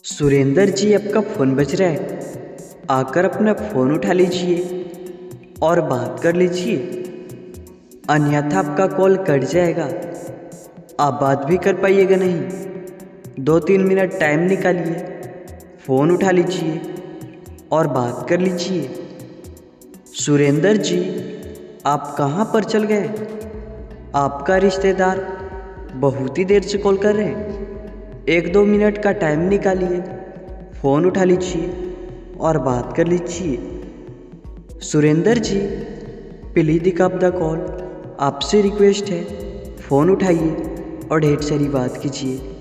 सुरेंद्र जी, आपका फ़ोन बज रहा है। आकर अपना फ़ोन उठा लीजिए और बात कर लीजिए, अन्यथा आपका कॉल कट जाएगा। आप बात भी कर पाइएगा नहीं। 2-3 मिनट टाइम निकालिए, फ़ोन उठा लीजिए और बात कर लीजिए। सुरेंद्र जी, आप कहाँ पर चल गए? आपका रिश्तेदार बहुत ही देर से कॉल कर रहे हैं। 1-2 मिनट का टाइम निकालिए, फ़ोन उठा लीजिए और बात कर लीजिए। Surendra ji, please pick up the call. आपसे रिक्वेस्ट है, फ़ोन उठाइए और ढेर सारी बात कीजिए।